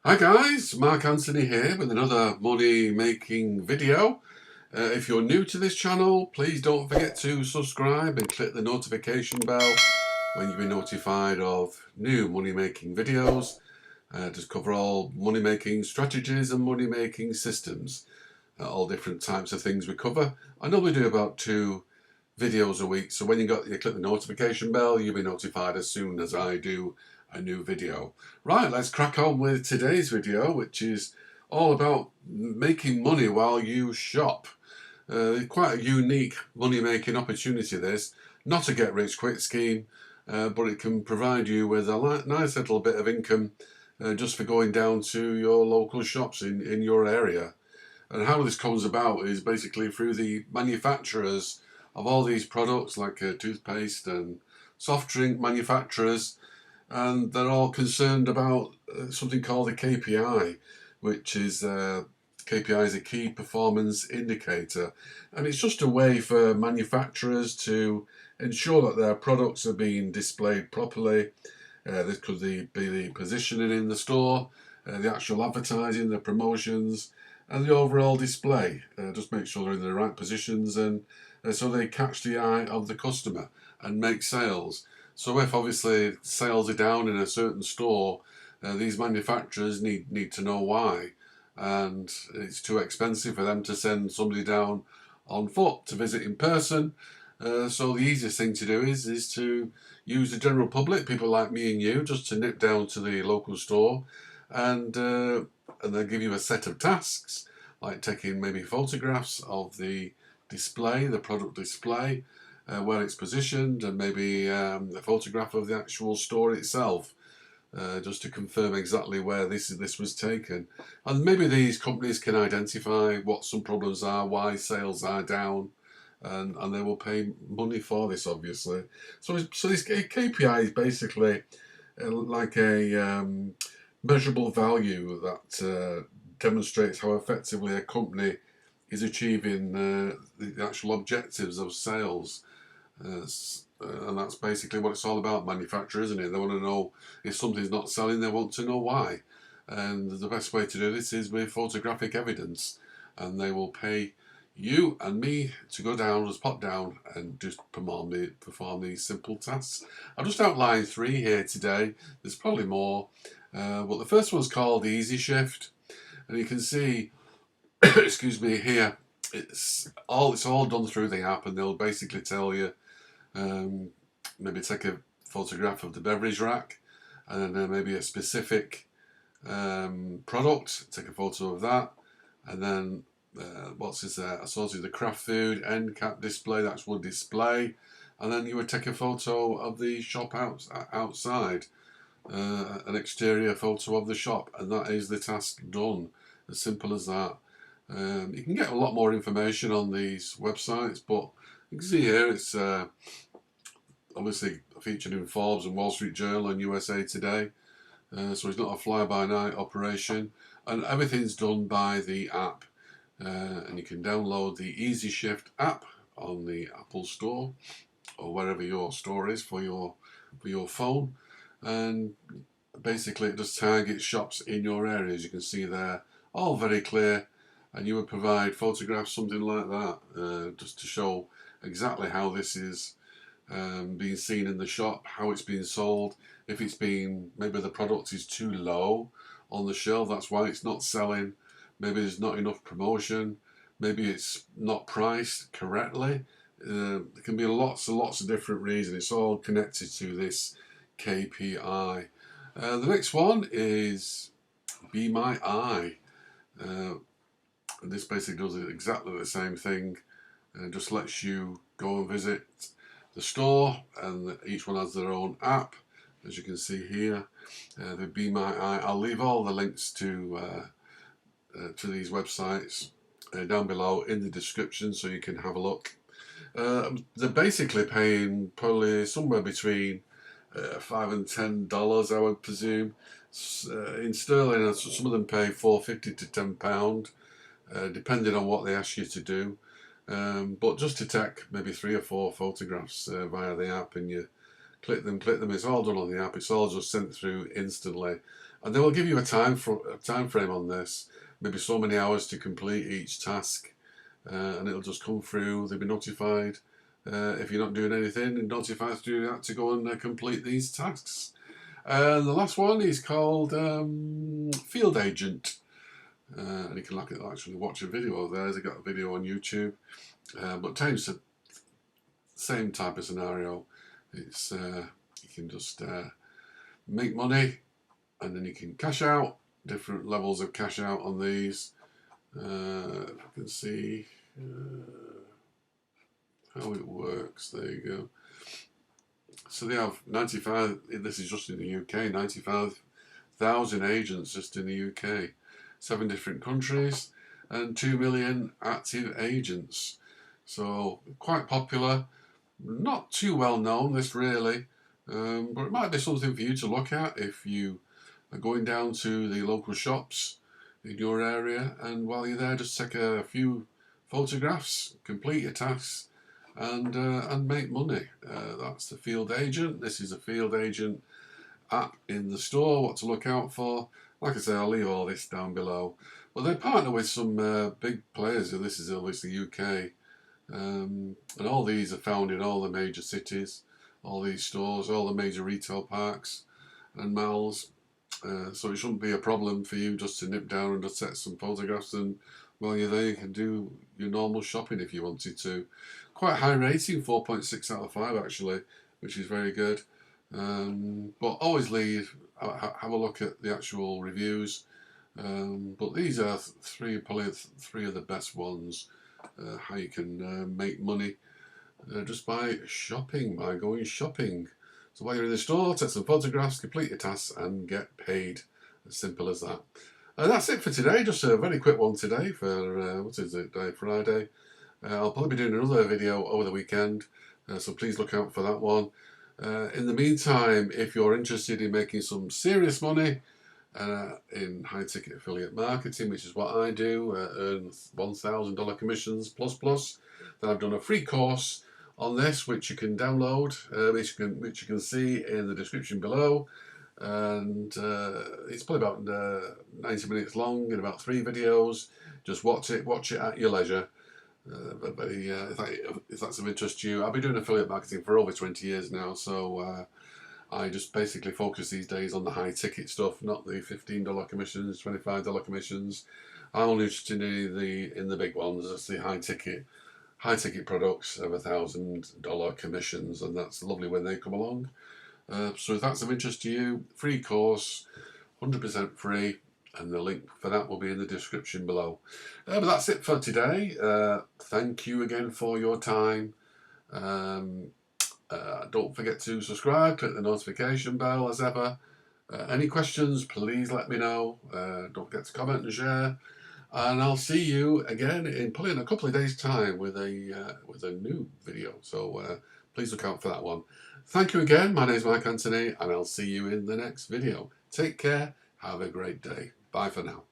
Hi guys, Mark Anthony here with another money making video. If you're new to this channel, please don't forget to subscribe and click the notification bell when you be notified of new money making videos. Just cover all money making strategies and money making systems. All different types of things we cover. I normally do about 2 videos a week, so when you click the notification bell, you'll be notified as soon as I do a new video. Right, let's crack on with today's video, which is all about making money while you shop. Quite a unique money making opportunity, this. Not a get rich quick scheme, but it can provide you with a nice little bit of income just for going down to your local shops in your area. And how this comes about is basically through the manufacturers of all these products, like toothpaste and soft drink manufacturers, and they're all concerned about something called a KPI, which is KPI is a key performance indicator, and it's just a way for manufacturers to ensure that their products are being displayed properly. This could be the positioning in the store, the actual advertising, the promotions, and the overall display. Just make sure they're in the right positions, and so they catch the eye of the customer and make sales. So if obviously sales are down in a certain store, these manufacturers need to know why, and it's too expensive for them to send somebody down on foot to visit in person. So the easiest thing to do is to use the general public, people like me and you, just to nip down to the local store, and they'll give you a set of tasks, like taking maybe photographs of the display, the product display, where it's positioned, and maybe a photograph of the actual store itself, just to confirm exactly where this was taken. And maybe these companies can identify what some problems are, why sales are down, and they will pay money for this, obviously. So this KPI is basically like a measurable value that demonstrates how effectively a company is achieving the actual objectives of sales. And that's basically what it's all about, manufacturer, isn't it? They want to know if something's not selling, they want to know why. And the best way to do this is with photographic evidence. And they will pay you and me to go down, just pop down and just perform these simple tasks. I've just outlined 3 here today. There's probably more. But the first one's called Easyshift. And you can see, excuse me, here, it's all done through the app, and they'll basically tell you, maybe take a photograph of the beverage rack, and then maybe a specific product, take a photo of that, and then what's this there? Associated the craft food end cap display, that's one display, and then you would take a photo of the shop outside, an exterior photo of the shop, and that is the task done. As simple as that. You can get a lot more information on these websites, but you can see here it's obviously featured in Forbes and Wall Street Journal and USA Today. So it's not a fly-by-night operation, and everything's done by the app. And you can download the Easyshift app on the Apple Store or wherever your store is for your phone, and basically it just targets shops in your area. As you can see there, all very clear, and you would provide photographs, something like that, just to show exactly how this is being seen in the shop, how it's being sold. If it's been, maybe the product is too low on the shelf, that's why it's not selling. Maybe there's not enough promotion. Maybe it's not priced correctly. There can be lots and lots of different reasons. It's all connected to this KPI. The next one is BeMyEye. And this basically does exactly the same thing, and just lets you go and visit the store, and each one has their own app, as you can see here. The BeMyEye, I'll leave all the links to these websites down below in the description, so you can have a look. They're basically paying probably somewhere between $5 and $10, I would presume. In sterling, some of them pay £4.50 to £10, depending on what they ask you to do. But just to take maybe 3 or 4 photographs via the app, and you click them. It's all done on the app. It's all just sent through instantly. And they will give you a time frame on this, maybe so many hours to complete each task, and it'll just come through. They'll be notified if you're not doing anything, and notified to go and complete these tasks. And the last one is called Field Agent. And you can actually watch a video of theirs. They've got a video on YouTube, but times the same type of scenario. It's you can just make money, and then you can cash out. Different levels of cash out on these. If I can see how it works. There you go. So they have 95. This is just in the UK. 95,000 agents just in the UK. 7 different countries and 2 million active agents. So quite popular. Not too well known, this really, but it might be something for you to look at if you are going down to the local shops in your area, and while you're there, just take a few photographs, complete your tasks, and make money. That's the Field Agent. This is a Field Agent app in the store, what to look out for. Like I say, I'll leave all this down below. But they partner with some big players. This is obviously UK. And all these are found in all the major cities, all these stores, all the major retail parks and malls. So it shouldn't be a problem for you just to nip down and just set some photographs, and while you're there you can do your normal shopping if you wanted to. Quite high rating, 4.6 out of 5 actually, which is very good. But always have a look at the actual reviews. But these are probably three of the best ones. How you can make money just by shopping, by going shopping. So while you're in the store, take some photographs, complete your tasks, and get paid. As simple as that. That's it for today. Just a very quick one today for what is it? Friday. I'll probably be doing another video over the weekend, so please look out for that one. In the meantime, if you're interested in making some serious money in high-ticket affiliate marketing, which is what I do, earn $1,000 commissions plus, then I've done a free course on this, which you can download, which you can see in the description below. And it's probably about 90 minutes long in about 3 videos. Just watch it at your leisure. If that's of interest to you, I've been doing affiliate marketing for over 20 years now, so I just basically focus these days on the high ticket stuff, not the $15 commissions, $25 commissions. I'm only interested in the big ones. That's the high ticket products of $1,000 commissions, and that's lovely when they come along. So if that's of interest to you, free course, 100% free, and the link for that will be in the description below. But that's it for today. Thank you again for your time. Don't forget to subscribe, click the notification bell as ever. Any questions, please let me know. Don't forget to comment and share. And I'll see you again in probably in a couple of days' time with a new video. So please look out for that one. Thank you again. My name is Mike Anthony, and I'll see you in the next video. Take care. Have a great day. Bye for now.